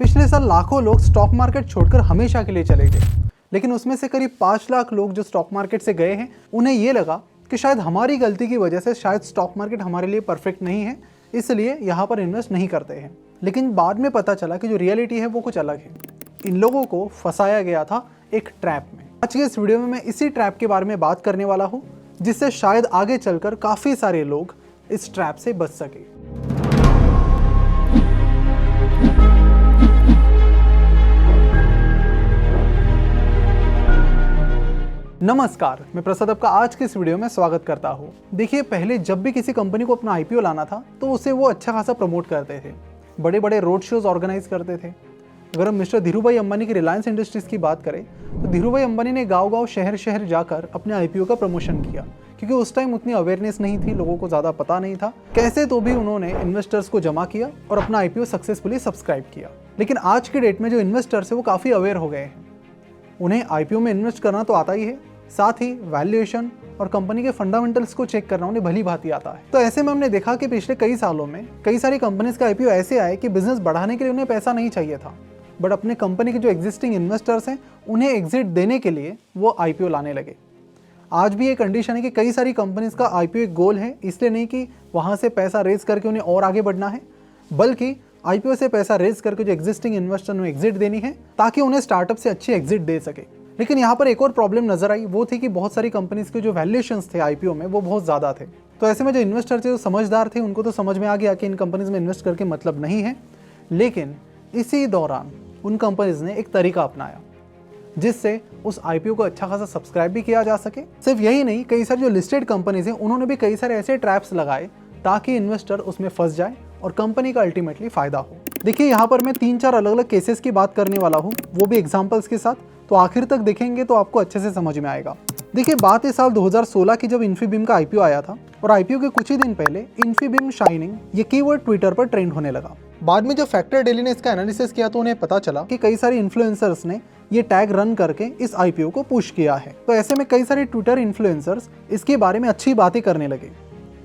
पिछले साल लाखों लोग स्टॉक मार्केट छोड़कर हमेशा के लिए चले गए, लेकिन उसमें से करीब 5 लाख लोग जो स्टॉक मार्केट से गए हैं, उन्हें ये लगा कि शायद हमारी गलती की वजह से शायद स्टॉक मार्केट हमारे लिए परफेक्ट नहीं है, इसलिए यहाँ पर इन्वेस्ट नहीं करते हैं। लेकिन बाद में पता चला कि जो रियलिटी है वो कुछ अलग है। इन लोगों को फंसाया गया था एक ट्रैप में। आज के इस वीडियो में मैं इसी ट्रैप के बारे में बात करने वाला हूँ, जिससे शायद आगे चलकर काफ़ी सारे लोग इस ट्रैप से बच सके। नमस्कार, मैं प्रसाद आपका आज के इस वीडियो में स्वागत करता हूँ। देखिए, पहले जब भी किसी कंपनी को अपना आईपीओ लाना था तो उसे वो अच्छा खासा प्रमोट करते थे, बड़े बड़े रोड शोज ऑर्गेनाइज करते थे। अगर हम मिस्टर धीरूभाई अंबानी की रिलायंस इंडस्ट्रीज की बात करें तो धीरूभाई अंबानी ने गाँव-गाँव शहर जाकर अपने आईपीओ का प्रमोशन किया, क्योंकि उस टाइम उतनी अवेयरनेस नहीं थी, लोगों को ज़्यादा पता नहीं था। कैसे तो भी उन्होंने इन्वेस्टर्स को जमा किया और अपना आईपीओ सक्सेसफुली सब्सक्राइब किया। लेकिन आज के डेट में जो इन्वेस्टर्स है वो काफ़ी अवेयर हो गए हैं। उन्हें आईपीओ में इन्वेस्ट करना तो आता ही है, साथ ही वैल्यूएशन और कंपनी के फंडामेंटल्स को चेक करना उन्हें भली भांति आता है। तो ऐसे में हमने देखा कि पिछले कई सालों में कई सारी कंपनीज का आईपीओ ऐसे आए कि बिजनेस बढ़ाने के लिए उन्हें पैसा नहीं चाहिए था, बट अपने कंपनी के जो एग्जिस्टिंग इन्वेस्टर्स हैं उन्हें एग्जिट देने के लिए वो आईपीओ लाने लगे। आज भी ये कंडीशन है कि कई सारी कंपनीज का आईपीओ एक गोल है, इसलिए नहीं कि वहाँ से पैसा रेज करके उन्हें और आगे बढ़ना है, बल्कि आईपीओ से पैसा रेज करके जो एग्जिस्टिंग इन्वेस्टर उन्हें एग्जिट देनी है, ताकि उन्हें स्टार्टअप से अच्छी एग्जिट दे सके। लेकिन यहाँ पर एक और प्रॉब्लम नजर आई, वो थी कि बहुत सारी कंपनीज के जो वैल्यूएशंस थे आईपीओ में वो बहुत ज़्यादा थे। तो ऐसे में जो इन्वेस्टर थे, जो समझदार थे, उनको तो समझ में आ गया कि इन कंपनीज में इन्वेस्ट करके मतलब नहीं है। लेकिन इसी दौरान उन कंपनीज ने एक तरीका अपनाया जिससे उस आईपीओ को अच्छा खासा सब्सक्राइब भी किया जा सके। सिर्फ यही नहीं, कई सारी जो लिस्टेड कंपनीज हैं उन्होंने भी कई सारे ऐसे ट्रैप्स लगाए ताकि इन्वेस्टर उसमें फंस जाए और कंपनी का अल्टीमेटली फायदा हो। देखिए, यहाँ पर मैं 3-4 अलग अलग केसेस की बात करने वाला हूँ, वो भी एग्जाम्पल्स के साथ। तो आखिर तक देखेंगे तो आपको अच्छे से समझ में आएगा। देखिए, बात है साल 2016 की, जब इन्फीबीम का आईपीओ आया था, और आईपीओ के कुछ ही दिन पहले इन्फीबीम शाइनिंग ये कीवर्ड ट्विटर पर ट्रेंड होने लगा। बाद में जब फैक्टर डेली ने इसका एनालिसिस किया तो उन्हें पता चला कि कई सारे इन्फ्लुएंसर्स ने ये टैग रन करके इस आईपीओ को पुश किया है। तो ऐसे में कई सारे ट्विटर इन्फ्लुएंसर्स इसके बारे में अच्छी बातें करने लगे,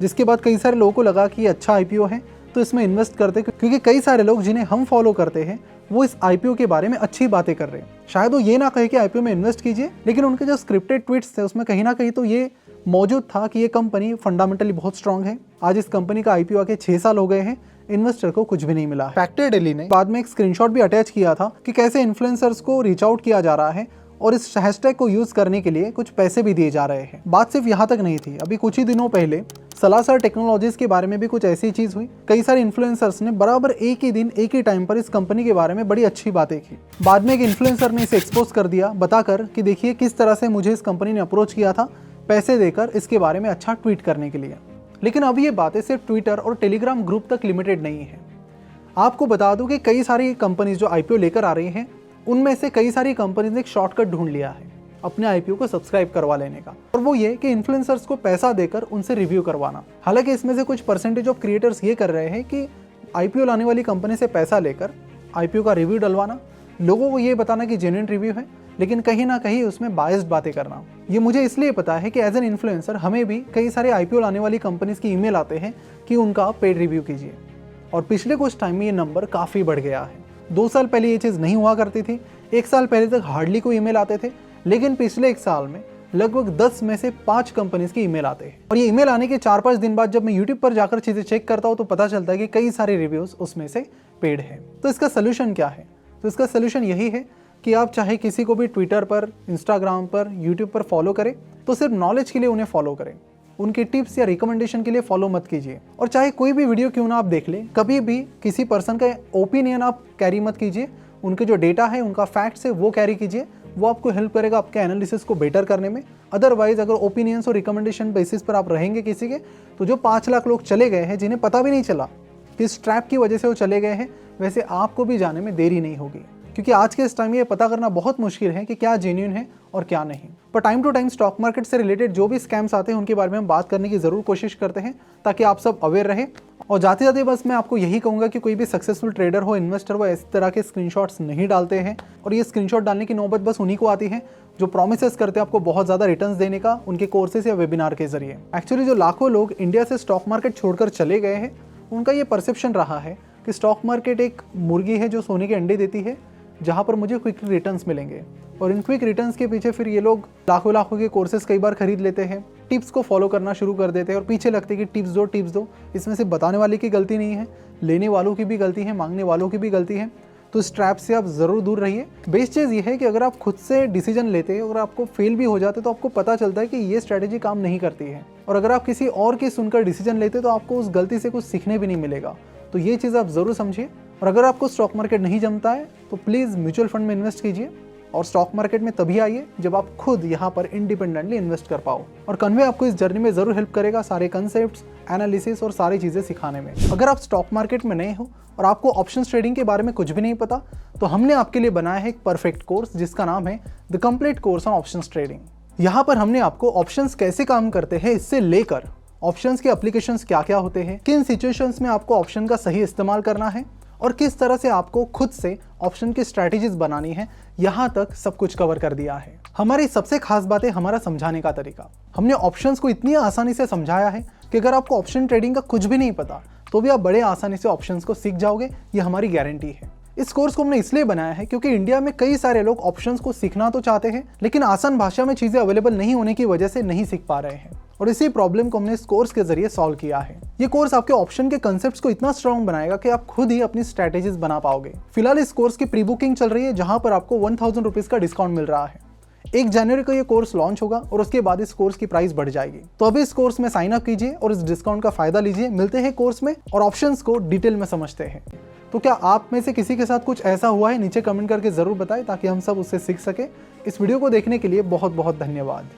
जिसके बाद कई सारे लोगों को लगा कि ये अच्छा आईपीओ है तो इसमें इन्वेस्ट करते, क्योंकि कई सारे लोग जिन्हें हम फॉलो करते हैं वो इस आईपीओ के बारे में अच्छी बातें कर रहे हैं। शायद वो ये ना कहे कि आईपीओ में इन्वेस्ट कीजिए, लेकिन उनके जो स्क्रिप्टेड ट्वीट्स थे उसमें कहीं ना कहीं तो ये मौजूद था कि ये कंपनी फंडामेंटली बहुत स्ट्रांग है। आज इस कंपनी का आईपीओ आके 6 साल हो गए हैं, इन्वेस्टर को कुछ भी नहीं मिला। फैक्टर डेली ने बाद में एक स्क्रीनशॉट भी अटैच किया था कि कैसे इन्फ्लुएंसर्स को रीच आउट किया जा रहा है और इस हैशटैग को यूज करने के लिए कुछ पैसे भी दिए जा रहे हैं। बात सिर्फ यहाँ तक नहीं थी, अभी कुछ ही दिनों पहले सलासर टेक्नोलॉजीज के बारे में भी कुछ ऐसी चीज हुई। कई सारे इन्फ्लुएंसर्स ने बराबर एक ही दिन एक ही टाइम पर इस कंपनी के बारे में बड़ी अच्छी बातें की। बाद में एक इन्फ्लुएंसर ने इसे एक्सपोज कर दिया, बताकर कि देखिए किस तरह से मुझे इस कंपनी ने अप्रोच किया था पैसे देकर इसके बारे में अच्छा ट्वीट करने के लिए। लेकिन अब ये बातें सिर्फ ट्विटर और टेलीग्राम ग्रुप तक लिमिटेड नहीं है। आपको बता दूं कि कई सारी कंपनीज जो आईपीओ लेकर आ रही हैं, उनमें से कई सारी कंपनीज ने एक शॉर्टकट ढूंढ लिया है अपने आईपीओ को सब्सक्राइब करवा लेने का, और वो ये कि इन्फ्लुएंसर्स को पैसा देकर उनसे रिव्यू करवाना। हालांकि इसमें से कुछ परसेंटेज ऑफ क्रिएटर्स ये कर रहे हैं कि आईपीओ लाने वाली कंपनी से पैसा लेकर आईपीओ का रिव्यू डलवाना, लोगों को ये बताना कि जेन्युइन रिव्यू है, लेकिन कहीं ना कहीं उसमें बायस्ड बातें करना। ये मुझे इसलिए पता है कि एज एन इन्फ्लुएंसर हमें भी कई सारे आईपीओ लाने वाली कंपनीज की ईमेल आते हैं कि उनका पेड रिव्यू कीजिए, और पिछले कुछ टाइम में ये नंबर काफ़ी बढ़ गया है। 2 साल पहले ये चीज़ नहीं हुआ करती थी, 1 साल पहले तक हार्डली कोई ईमेल आते थे, लेकिन पिछले 1 साल में लगभग 10 में से 5 कंपनीज की ईमेल आते हैं। और ये ईमेल आने के 4-5 दिन बाद जब मैं यूट्यूब पर जाकर चीज़ें चेक करता हूँ तो पता चलता है कि कई सारे रिव्यूज़ उसमें से पेड है। तो इसका सोल्यूशन क्या है? तो इसका सोल्यूशन यही है कि आप चाहे किसी को भी ट्विटर पर, इंस्टाग्राम पर, यूट्यूब पर फॉलो करें तो सिर्फ नॉलेज के लिए उन्हें फॉलो करें, उनके टिप्स या रिकमेंडेशन के लिए फॉलो मत कीजिए। और चाहे कोई भी वीडियो क्यों ना आप देख लें, कभी भी किसी पर्सन का ओपिनियन आप कैरी मत कीजिए। उनके जो डेटा है, उनका फैक्ट्स है, वो कैरी कीजिए, वो आपको हेल्प करेगा आपके एनालिसिस को बेटर करने में। अदरवाइज अगर ओपिनियंस और रिकमेंडेशन बेसिस पर आप रहेंगे किसी के, तो जो 5 लाख लोग चले गए हैं जिन्हें पता भी नहीं चला कि इस ट्रैप की वजह से वो चले गए हैं, वैसे आपको भी जाने में देरी नहीं होगी। क्योंकि आज के इस टाइम ये पता करना बहुत मुश्किल है कि क्या जेन्युइन है और क्या नहीं। पर time to time stock market से रिलेटेड जो भी स्कैम्स आते हैं उनके बारे में हम बात करने की ज़रूर कोशिश करते हैं, ताकि आप सब अवेयर रहें। और जाते जाते बस मैं आपको यही कहूँगा कि कोई भी सक्सेसफुल ट्रेडर हो, इन्वेस्टर हो, इस तरह के स्क्रीनशॉट्स नहीं डालते हैं। और ये स्क्रीनशॉट डालने की नौबत बस उन्हीं को आती है जो प्रोमिसेस करते हैं आपको बहुत ज़्यादा रिटर्न्स देने का उनके कोर्सेज या वेबिनार के जरिए। एक्चुअली जो लाखों लोग इंडिया से स्टॉक मार्केट छोड़कर चले गए हैं, उनका ये परसेप्शन रहा है कि स्टॉक मार्केट एक मुर्गी है जो सोने के अंडे देती है, जहाँ पर मुझे क्विक रिटर्न्स मिलेंगे। और इन क्विक रिटर्न्स के पीछे फिर ये लोग लाखों लाखों के कोर्सेज कई बार खरीद लेते हैं, टिप्स को फॉलो करना शुरू कर देते हैं और पीछे लगते हैं कि टिप्स दो। इसमें से बताने वाले की गलती नहीं है, लेने वालों की भी गलती है, मांगने वालों की भी गलती है। तो इस ट्रैप से आप ज़रूर दूर रहिए। बेस्ट चीज़ ये है कि अगर आप खुद से डिसीजन लेते हैं, अगर आपको फेल भी हो जाते तो आपको पता चलता है कि ये स्ट्रैटेजी काम नहीं करती है। और अगर आप किसी और की सुनकर डिसीजन लेते तो आपको उस गलती से कुछ सीखने भी नहीं मिलेगा। तो ये चीज़ आप ज़रूर समझिए। और अगर आपको स्टॉक मार्केट नहीं जमता है तो प्लीज़ म्यूचुअल फंड में इन्वेस्ट कीजिए। और स्टॉक मार्केट में तभी आइए जब आप खुद यहाँ पर इंडिपेंडेंटली इन्वेस्ट कर पाओ। और कन्वे आपको इस जर्नी में ज़रूर हेल्प करेगा सारे कंसेप्ट्स, एनालिसिस और सारी चीज़ें सिखाने में। अगर आप स्टॉक मार्केट में नए हो और आपको ऑप्शंस ट्रेडिंग के बारे में कुछ भी नहीं पता, तो हमने आपके लिए बनाया है एक परफेक्ट कोर्स जिसका नाम है the complete course on options trading. यहाँ पर हमने आपको ऑप्शंस कैसे काम करते हैं इससे लेकर ऑप्शंस के एप्लीकेशंस क्या क्या होते हैं, किन सिचुएशंस में आपको ऑप्शन का सही इस्तेमाल करना है और किस तरह से आपको खुद से ऑप्शन की स्ट्रैटेजीज बनानी है, यहाँ तक सब कुछ कवर कर दिया है। हमारी सबसे खास बात है हमारा समझाने का तरीका। हमने ऑप्शंस को इतनी आसानी से समझाया है कि अगर आपको ऑप्शन ट्रेडिंग का कुछ भी नहीं पता तो भी आप बड़े आसानी से ऑप्शंस को सीख जाओगे, ये हमारी गारंटी है। इस कोर्स को हमने इसलिए बनाया है क्योंकि इंडिया में कई सारे लोग ऑप्शंस को सीखना तो चाहते हैं, लेकिन आसान भाषा में चीज़ें अवेलेबल नहीं होने की वजह से नहीं सीख पा रहे हैं। और इसी प्रॉब्लम को हमने इस कोर्स के जरिए सॉल्व किया है। ये कोर्स आपके ऑप्शन के कंसेप्ट्स को इतना स्ट्रॉन्ग बनाएगा कि आप खुद ही अपनी स्ट्रैटेजीज बना पाओगे। फिलहाल इस कोर्स की प्री बुकिंग चल रही है, जहां पर आपको 1000 रुपीज का डिस्काउंट मिल रहा है। 1 जनवरी को ये कोर्स लॉन्च होगा और उसके बाद इस कोर्स की प्राइस बढ़ जाएगी। तो अभी इस कोर्स में साइन अप कीजिए और इस डिस्काउंट का फायदा लीजिए। मिलते हैं कोर्स में और ऑप्शंस को डिटेल में समझते हैं। तो क्या आप में से किसी के साथ कुछ ऐसा हुआ है? नीचे कमेंट करके जरूर बताएं ताकि हम सब उससे सीख सके। इस वीडियो को देखने के लिए बहुत बहुत धन्यवाद।